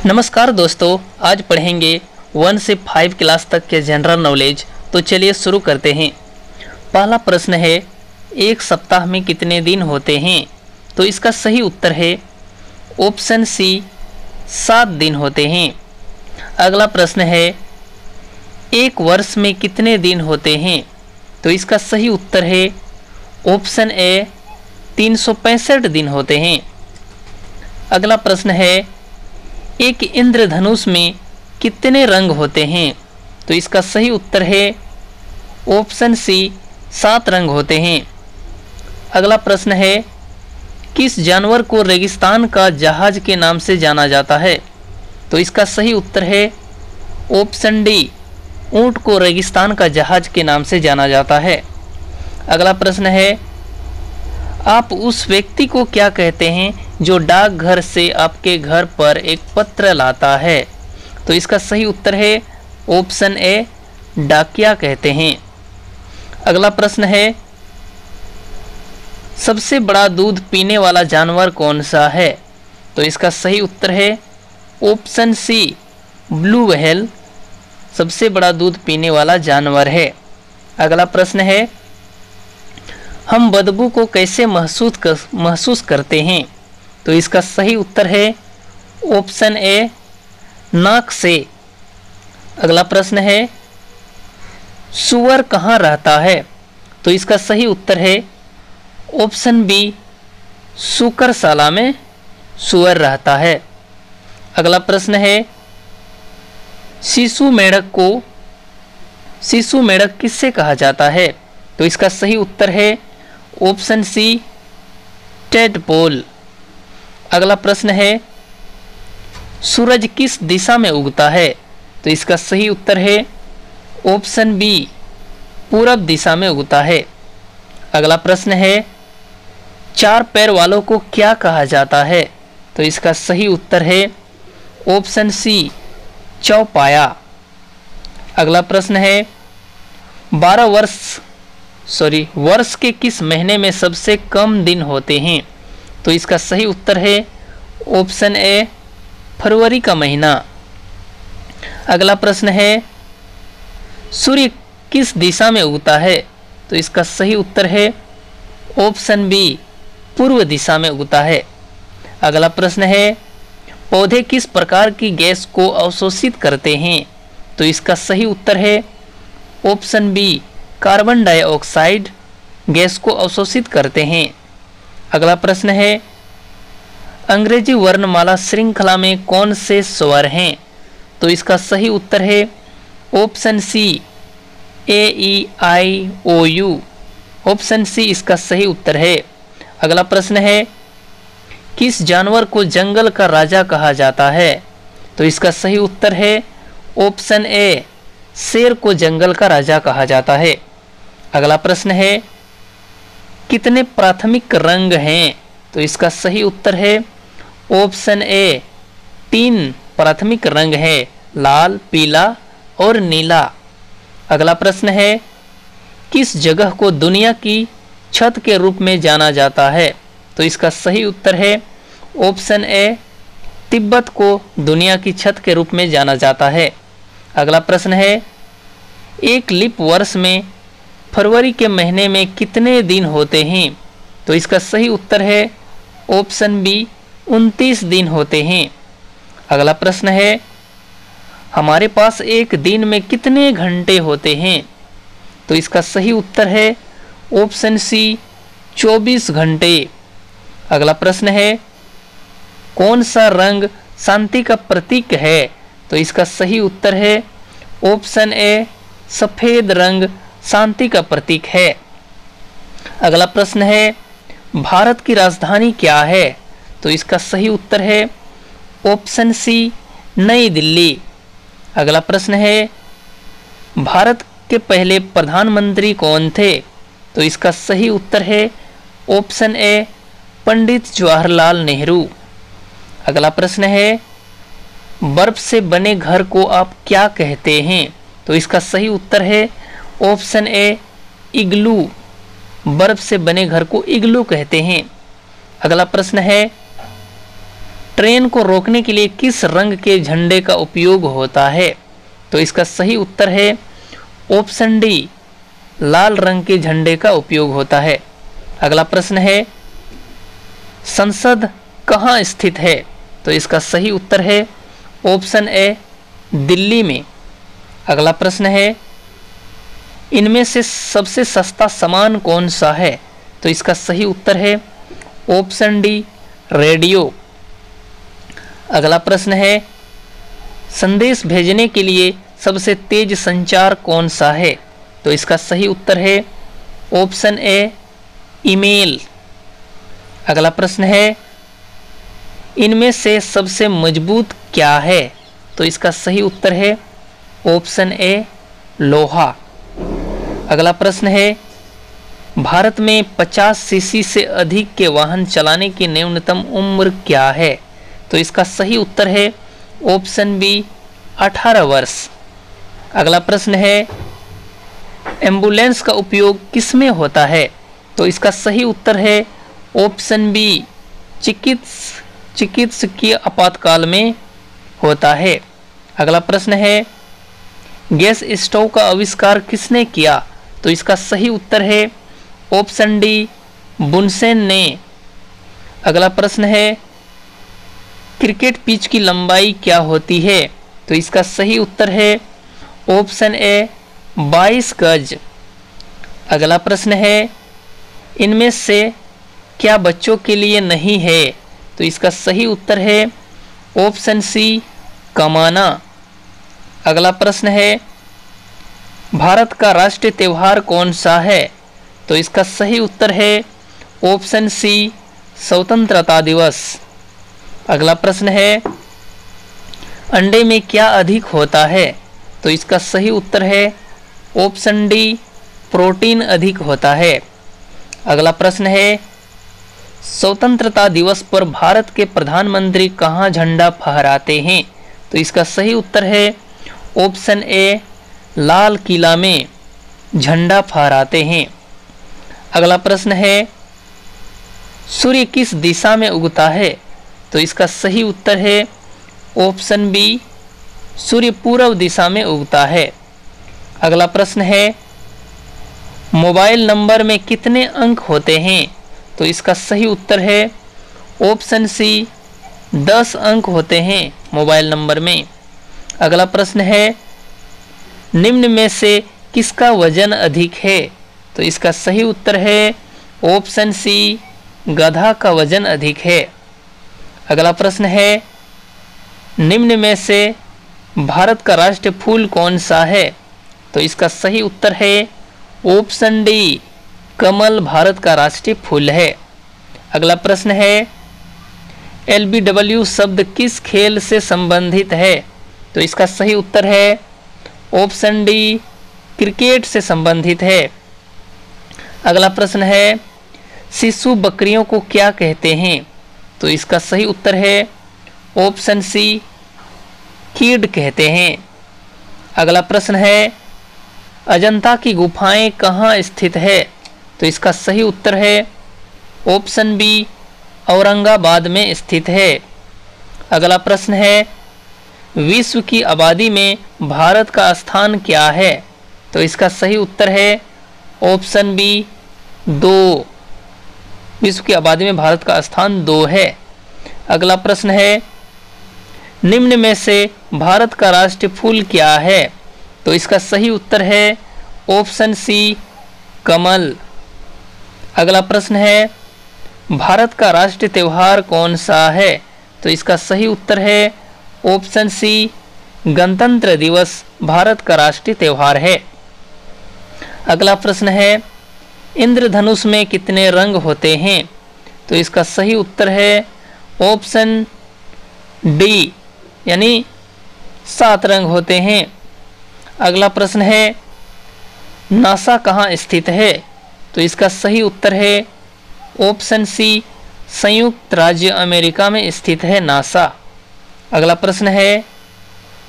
नमस्कार दोस्तों, आज पढ़ेंगे 1 से 5 क्लास तक के जनरल नॉलेज। तो चलिए शुरू करते हैं। पहला प्रश्न है, एक सप्ताह में कितने दिन होते हैं? तो इसका सही उत्तर है ऑप्शन सी, 7 दिन होते हैं। अगला प्रश्न है, एक वर्ष में कितने दिन होते हैं? तो इसका सही उत्तर है ऑप्शन ए, 365 दिन होते हैं। अगला प्रश्न है, एक इंद्रधनुष में कितने रंग होते हैं? तो इसका सही उत्तर है ऑप्शन सी, 7 रंग होते हैं। अगला प्रश्न है, किस जानवर को रेगिस्तान का जहाज के नाम से जाना जाता है? तो इसका सही उत्तर है ऑप्शन डी, ऊंट को रेगिस्तान का जहाज के नाम से जाना जाता है। अगला प्रश्न है, आप उस व्यक्ति को क्या कहते हैं जो डाकघर से आपके घर पर एक पत्र लाता है? तो इसका सही उत्तर है ऑप्शन ए, डाकिया कहते हैं। अगला प्रश्न है, सबसे बड़ा दूध पीने वाला जानवर कौन सा है? तो इसका सही उत्तर है ऑप्शन सी, ब्लू व्हेल सबसे बड़ा दूध पीने वाला जानवर है। अगला प्रश्न है, हम बदबू को कैसे महसूस करते हैं? तो इसका सही उत्तर है ऑप्शन ए, नाक से। अगला प्रश्न है, सूअर कहाँ रहता है? तो इसका सही उत्तर है ऑप्शन बी, सूकरशाला में सूअर रहता है। अगला प्रश्न है, शिशु मेढक किससे कहा जाता है? तो इसका सही उत्तर है ऑप्शन सी, टेडपोल। अगला प्रश्न है, सूरज किस दिशा में उगता है? तो इसका सही उत्तर है ऑप्शन बी, पूरब दिशा में उगता है। अगला प्रश्न है, 4 पैर वालों को क्या कहा जाता है? तो इसका सही उत्तर है ऑप्शन सी, चौपाया। अगला प्रश्न है, 12 वर्ष के किस महीने में सबसे कम दिन होते हैं? तो इसका सही उत्तर है ऑप्शन ए, फरवरी का महीना। अगला प्रश्न है, सूर्य किस दिशा में उगता है? तो इसका सही उत्तर है ऑप्शन बी, पूर्व दिशा में उगता है। अगला प्रश्न है, पौधे किस प्रकार की गैस को अवशोषित करते हैं? तो इसका सही उत्तर है option B, carbon dioxide gas को अवशोषित करते हैं। अगला प्रश्न है, अंग्रेजी वर्णमाला श्रृंखला में कौन से स्वर हैं? तो इसका सही उत्तर है option C, A, E, I, O, U. Option C इसका सही उत्तर है। अगला प्रश्न है, किस जानवर को जंगल का राजा कहा जाता है? तो इसका सही उत्तर है ऑप्शन ए, शेर को जंगल का राजा कहा जाता है। अगला प्रश्न है, कितने प्राथमिक रंग हैं? तो इसका सही उत्तर है ऑप्शन ए, 3 प्राथमिक रंग है, लाल, पीला और नीला। अगला प्रश्न है, किस जगह को दुनिया की छत के रूप में जाना जाता है? तो इसका सही उत्तर है ऑप्शन ए, तिब्बत को दुनिया की छत के रूप में जाना जाता है। अगला प्रश्न है, एक लीप वर्ष में फरवरी के महीने में कितने दिन होते हैं? तो इसका सही उत्तर है ऑप्शन बी, 29 दिन होते हैं। अगला प्रश्न है, हमारे पास एक दिन में कितने घंटे होते हैं? तो इसका सही उत्तर है ऑप्शन सी, 24 घंटे। अगला प्रश्न है, कौन सा रंग शांति का प्रतीक है? तो इसका सही उत्तर है ऑप्शन ए, सफेद रंग शांति का प्रतीक है। अगला प्रश्न है, भारत की राजधानी क्या है? तो इसका सही उत्तर है ऑप्शन सी, नई दिल्ली। अगला प्रश्न है, भारत के पहले प्रधानमंत्री कौन थे? तो इसका सही उत्तर है ऑप्शन ए, पंडित जवाहरलाल नेहरू। अगला प्रश्न है, बर्फ से बने घर को आप क्या कहते हैं? तो इसका सही उत्तर है ऑप्शन ए, इग्लू। बर्फ से बने घर को इग्लू कहते हैं। अगला प्रश्न है, ट्रेन को रोकने के लिए किस रंग के झंडे का उपयोग होता है? तो इसका सही उत्तर है ऑप्शन डी, लाल रंग के झंडे का उपयोग होता है। अगला प्रश्न है, संसद कहाँ स्थित है? तो इसका सही उत्तर है ऑप्शन ए, दिल्ली में। अगला प्रश्न है, इनमें से सबसे सस्ता सामान कौन सा है? तो इसका सही उत्तर है ऑप्शन डी, रेडियो। अगला प्रश्न है, संदेश भेजने के लिए सबसे तेज संचार कौन सा है? तो इसका सही उत्तर है ऑप्शन ए, ईमेल। अगला प्रश्न है, इनमें से सबसे मजबूत क्या है? तो इसका सही उत्तर है ऑप्शन ए, लोहा। अगला प्रश्न है, भारत में 50 सीसी से अधिक के वाहन चलाने की न्यूनतम उम्र क्या है? तो इसका सही उत्तर है ऑप्शन बी, 18 वर्ष। अगला प्रश्न है, एम्बुलेंस का उपयोग किस में होता है? तो इसका सही उत्तर है ऑप्शन बी, चिकित्सकीय आपातकाल में होता है। अगला प्रश्न है, गैस स्टोव का आविष्कार किसने किया? तो इसका सही उत्तर है ऑप्शन डी, बुनसेन ने। अगला प्रश्न है, क्रिकेट पिच की लंबाई क्या होती है? तो इसका सही उत्तर है ऑप्शन ए, 22 गज। अगला प्रश्न है, इनमें से क्या बच्चों के लिए नहीं है? तो इसका सही उत्तर है ऑप्शन सी, कमाना। अगला प्रश्न है, भारत का राष्ट्रीय त्यौहार कौन सा है? तो इसका सही उत्तर है ऑप्शन सी, स्वतंत्रता दिवस। अगला प्रश्न है, अंडे में क्या अधिक होता है? तो इसका सही उत्तर है ऑप्शन डी, प्रोटीन अधिक होता है। अगला प्रश्न है, स्वतंत्रता दिवस पर भारत के प्रधानमंत्री कहाँ झंडा फहराते हैं? तो इसका सही उत्तर है ऑप्शन ए, लाल किला में झंडा फहराते हैं। अगला प्रश्न है, सूर्य किस दिशा में उगता है? तो इसका सही उत्तर है ऑप्शन बी, सूर्य पूर्व दिशा में उगता है। अगला प्रश्न है, मोबाइल नंबर में कितने अंक होते हैं? तो इसका सही उत्तर है ऑप्शन सी, 10 अंक होते हैं मोबाइल नंबर में। अगला प्रश्न है, निम्न में से किसका वजन अधिक है? तो इसका सही उत्तर है ऑप्शन सी, गधा का वजन अधिक है। अगला प्रश्न है, निम्न में से भारत का राष्ट्रीय फूल कौन सा है? तो इसका सही उत्तर है ऑप्शन डी, कमल भारत का राष्ट्रीय फूल है। अगला प्रश्न है, LBW शब्द किस खेल से संबंधित है? तो इसका सही उत्तर है ऑप्शन डी, क्रिकेट से संबंधित है। अगला प्रश्न है, शिशु बकरियों को क्या कहते हैं? तो इसका सही उत्तर है ऑप्शन सी, कीड कहते हैं। अगला प्रश्न है, अजंता की गुफाएं कहाँ स्थित है? तो इसका सही उत्तर है ऑप्शन बी, औरंगाबाद में स्थित है। अगला प्रश्न है, विश्व की आबादी में भारत का स्थान क्या है? तो इसका सही उत्तर है ऑप्शन बी, 2। विश्व की आबादी में भारत का स्थान 2 है। अगला प्रश्न है, निम्न में से भारत का राष्ट्रीय फूल क्या है? तो इसका सही उत्तर है ऑप्शन सी, कमल। अगला प्रश्न है, भारत का राष्ट्रीय त्यौहार कौन सा है? तो इसका सही उत्तर है ऑप्शन सी, गणतंत्र दिवस भारत का राष्ट्रीय त्यौहार है। अगला प्रश्न है, इंद्रधनुष में कितने रंग होते हैं? तो इसका सही उत्तर है ऑप्शन डी, यानी 7 रंग होते हैं। अगला प्रश्न है, नासा कहाँ स्थित है? तो इसका सही उत्तर है ऑप्शन सी, संयुक्त राज्य अमेरिका में स्थित है नासा। अगला प्रश्न है,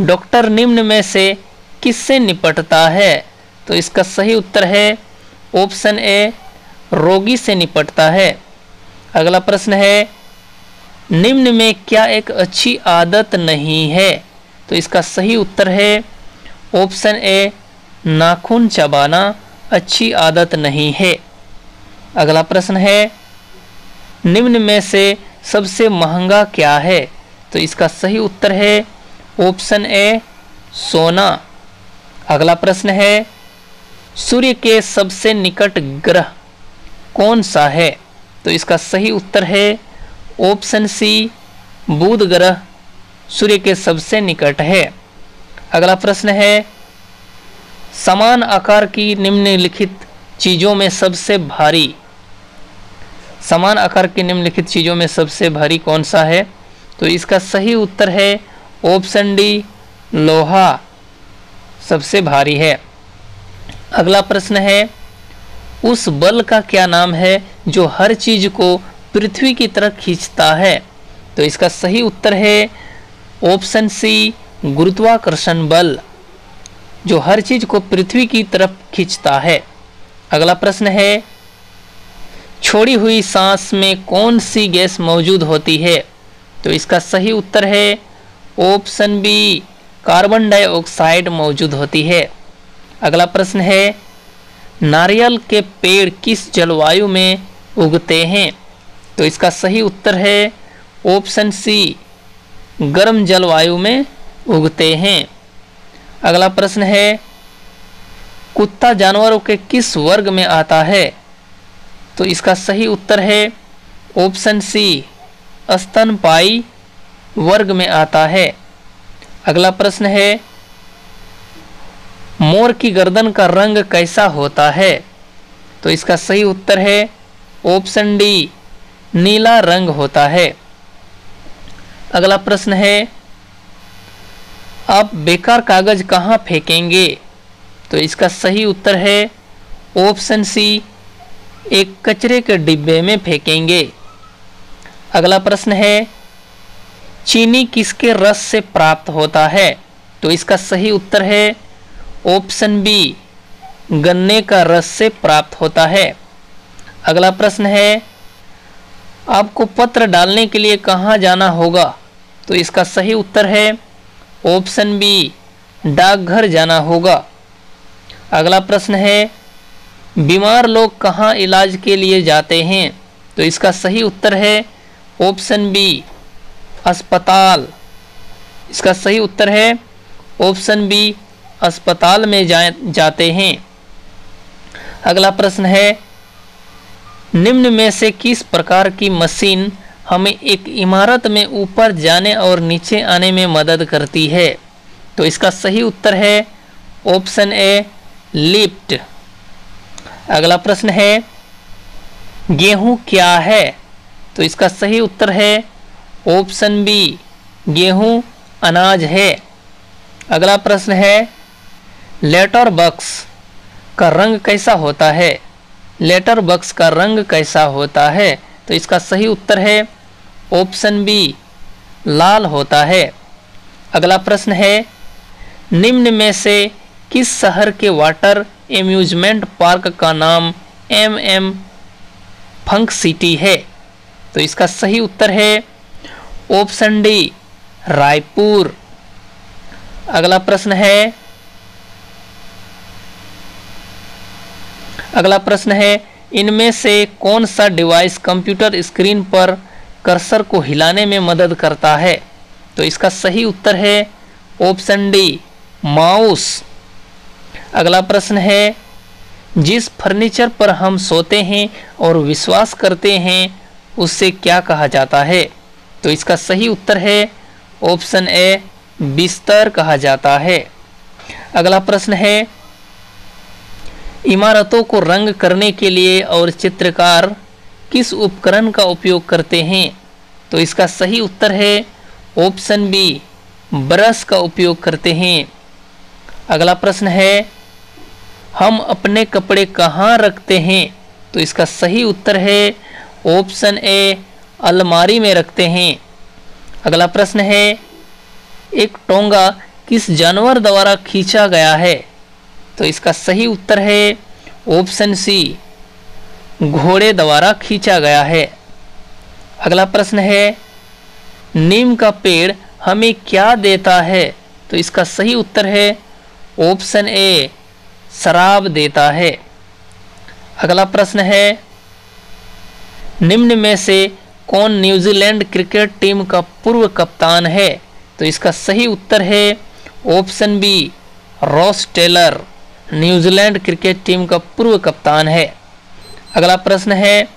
डॉक्टर निम्न में से किससे निपटता है? तो इसका सही उत्तर है ऑप्शन ए, रोगी से निपटता है। अगला प्रश्न है, निम्न में क्या एक अच्छी आदत नहीं है? तो इसका सही उत्तर है ऑप्शन ए, नाखून चबाना अच्छी आदत नहीं है। अगला प्रश्न है, निम्न में से सबसे महंगा क्या है? तो इसका सही उत्तर है ऑप्शन ए, सोना। अगला प्रश्न है, सूर्य के सबसे निकट ग्रह कौन सा है? तो इसका सही उत्तर है ऑप्शन सी, बुध ग्रह सूर्य के सबसे निकट है। अगला प्रश्न है, समान आकार की निम्नलिखित चीजों में सबसे भारी, समान आकार की निम्नलिखित चीजों में सबसे भारी कौन सा है? तो इसका सही उत्तर है ऑप्शन डी, लोहा सबसे भारी है। अगला प्रश्न है, उस बल का क्या नाम है जो हर चीज को पृथ्वी की तरफ खींचता है? तो इसका सही उत्तर है ऑप्शन सी, गुरुत्वाकर्षण बल, जो हर चीज को पृथ्वी की तरफ खींचता है। अगला प्रश्न है, छोड़ी हुई सांस में कौन सी गैस मौजूद होती है? तो इसका सही उत्तर है ऑप्शन बी, कार्बन डाइऑक्साइड मौजूद होती है। अगला प्रश्न है, नारियल के पेड़ किस जलवायु में उगते हैं? तो इसका सही उत्तर है ऑप्शन सी, गर्म जलवायु में उगते हैं। अगला प्रश्न है, कुत्ता जानवरों के किस वर्ग में आता है? तो इसका सही उत्तर है ऑप्शन सी, स्तनपायी वर्ग में आता है। अगला प्रश्न है, मोर की गर्दन का रंग कैसा होता है? तो इसका सही उत्तर है ऑप्शन डी, नीला रंग होता है। अगला प्रश्न है, आप बेकार कागज कहाँ फेंकेंगे? तो इसका सही उत्तर है ऑप्शन सी, एक कचरे के डिब्बे में फेंकेंगे। अगला प्रश्न है, चीनी किसके रस से प्राप्त होता है? तो इसका सही उत्तर है ऑप्शन बी, गन्ने का रस से प्राप्त होता है। अगला प्रश्न है, आपको पत्र डालने के लिए कहाँ जाना होगा? तो इसका सही उत्तर है ऑप्शन बी, डाकघर जाना होगा। अगला प्रश्न है, बीमार लोग कहाँ इलाज के लिए जाते हैं? तो इसका सही उत्तर है ऑप्शन बी, अस्पताल। इसका सही उत्तर है ऑप्शन बी, अस्पताल में जाते हैं। अगला प्रश्न है, निम्न में से किस प्रकार की मशीन हमें एक इमारत में ऊपर जाने और नीचे आने में मदद करती है? तो इसका सही उत्तर है ऑप्शन ए, लिफ्ट। अगला प्रश्न है, गेहूं क्या है? तो इसका सही उत्तर है ऑप्शन बी, गेहूं अनाज है। अगला प्रश्न है, लेटर बॉक्स का रंग कैसा होता है? लेटर बॉक्स का रंग कैसा होता है? तो इसका सही उत्तर है ऑप्शन बी, लाल होता है। अगला प्रश्न है, निम्न में से किस शहर के वाटर एम्यूजमेंट पार्क का नाम MM फंक सिटी है? तो इसका सही उत्तर है ऑप्शन डी, रायपुर। अगला प्रश्न है, इनमें से कौन सा डिवाइस कंप्यूटर स्क्रीन पर कर्सर को हिलाने में मदद करता है? तो इसका सही उत्तर है ऑप्शन डी, माउस। अगला प्रश्न है, जिस फर्नीचर पर हम सोते हैं और विश्वास करते हैं उससे क्या कहा जाता है? तो इसका सही उत्तर है ऑप्शन ए, बिस्तर कहा जाता है। अगला प्रश्न है, इमारतों को रंग करने के लिए और चित्रकार किस उपकरण का उपयोग करते हैं? तो इसका सही उत्तर है ऑप्शन बी, ब्रश का उपयोग करते हैं। अगला प्रश्न है, हम अपने कपड़े कहाँ रखते हैं? तो इसका सही उत्तर है ऑप्शन ए, अलमारी में रखते हैं। अगला प्रश्न है, एक टोंगा किस जानवर द्वारा खींचा गया है? तो इसका सही उत्तर है ऑप्शन सी, घोड़े द्वारा खींचा गया है। अगला प्रश्न है, नीम का पेड़ हमें क्या देता है? तो इसका सही उत्तर है ऑप्शन ए, शराब देता है। अगला प्रश्न है, निम्न में से कौन न्यूजीलैंड क्रिकेट टीम का पूर्व कप्तान है? तो इसका सही उत्तर है option B, Ross Taylor New Zealand cricket team का पूर्व कप्तान है। अगला प्रश्न है,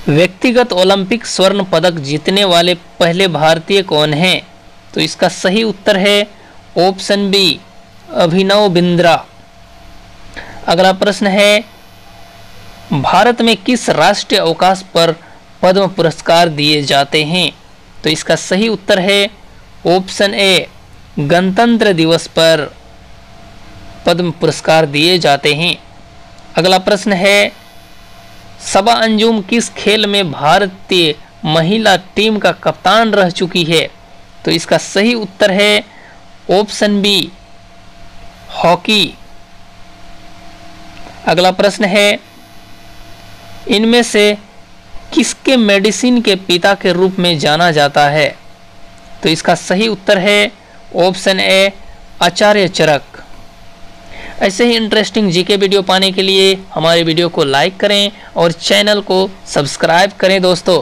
व्यक्तिगत ओलंपिक स्वर्ण पदक जीतने वाले पहले भारतीय कौन हैं? तो इसका सही उत्तर है ऑप्शन बी, अभिनव बिंद्रा। अगला प्रश्न है, भारत में किस राष्ट्रीय अवकाश पर पद्म पुरस्कार दिए जाते हैं? तो इसका सही उत्तर है ऑप्शन ए, गणतंत्र दिवस पर पद्म पुरस्कार दिए जाते हैं। अगला प्रश्न है, सबा अंजुम किस खेल में भारतीय महिला टीम का कप्तान रह चुकी है? तो इसका सही उत्तर है ऑप्शन बी, हॉकी। अगला प्रश्न है, इनमें से किसके मेडिसिन के पिता के रूप में जाना जाता है? तो इसका सही उत्तर है ऑप्शन ए, आचार्य चरक। ऐसे ही इंटरेस्टिंग जीके वीडियो पाने के लिए हमारे वीडियो को लाइक करें और चैनल को सब्सक्राइब करें दोस्तों।